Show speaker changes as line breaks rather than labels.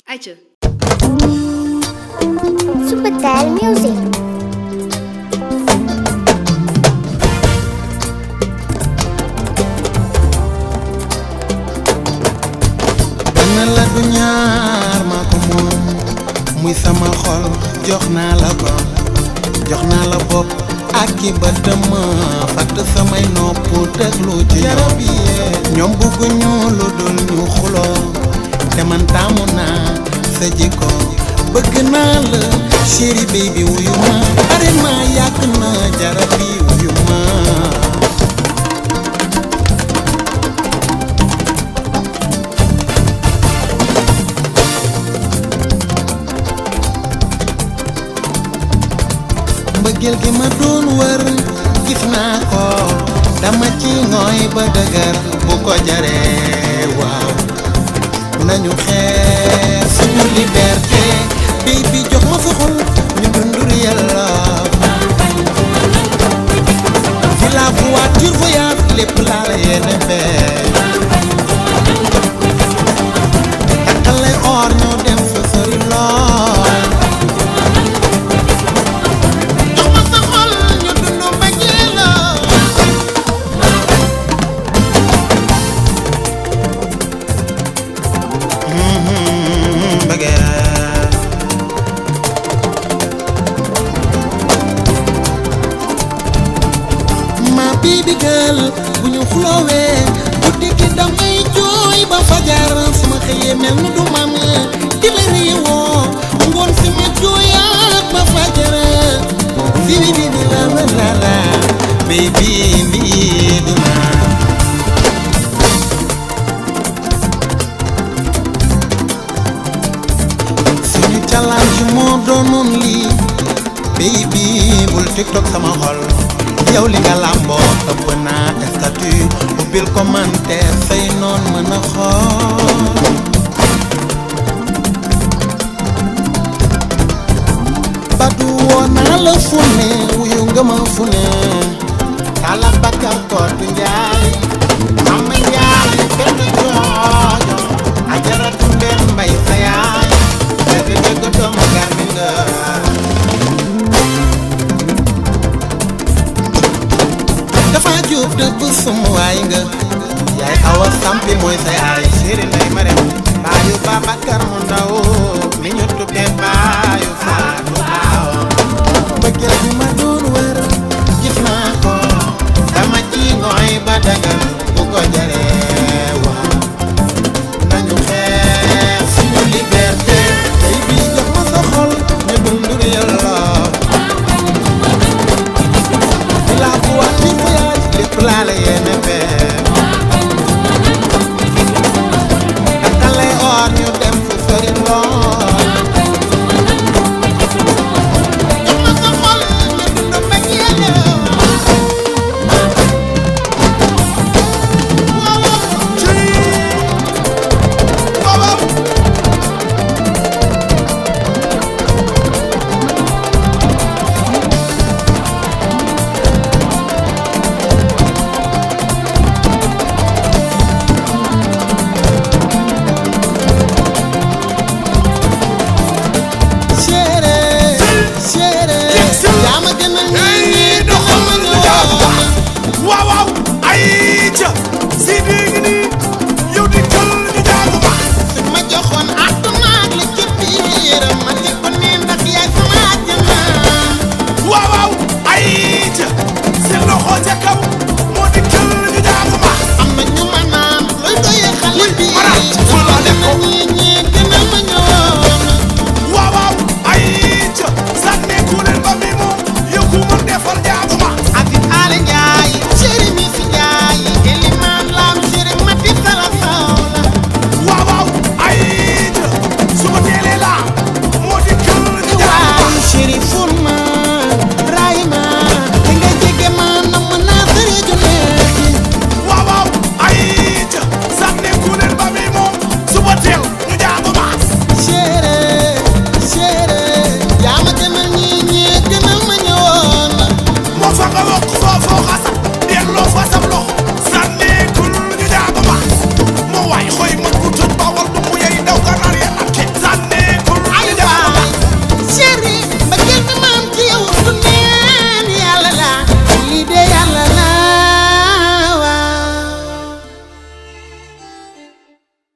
ayca.
Subatel Music.
benn la du ñaar maa ko moom muy sama xol jox naa la ko jox naa la bopp ak ki ba dëmm fatt samay nopp déglu ci yarab yi ñoom bugguñu lu dul ñu xuloo te man taamu naa sa jikko bëgg naa la chéri baby wuyu ma are ma yàgg na jarab yi wuyu ma mbëggeel gi ma doon wër gis naa ko dama ci ngooy ba dëgër bu ko jaree waaw nañu xeex suñu liberté baby jox ma sa xol ñu dund real love fi la voiture voyage lépp laa la yéene fee takkal lay or ñu dem fa sori lool baby girl bu ñu xuloowee guddi gi damay jooy ba fajar sama xëyee mel ni du man di la réewoo ngoon si ma jooyaat ba fajar si bi la la la baby lii du ma suñu challenge moo doonoon lii baby bul tiktok sama xol yow li nga làmboo ëpp naa statut ubbil commentaire say noon mën a xool badu woo naa la fu ne wuyu nga ma fu ne kala bakkar koor bi njaay mama njaay benn joojo ajaratu mbeen mbay sa yaay dëgg dëgg doomu garmi nga dafa jóob dëbb sum waay nga yaay awa sampi mooy sa yaay séeri nday ma dem baayu Babakar mu ndaw mi ñu tuddee baayu Faatu Baaw bëggeel bi ma doon wër gis naa ko dama ci ngooy ba dagal bu ko jaree waaw nañu xeex suñu liberté tey bi jox ma sa xol ñu dund real love la voiture voyage lépp laa la yéene fee takkal lay or ñu dem fu sori lool jox ma sa xol ñu dund mbëggeel waaw
waaw waaw ayca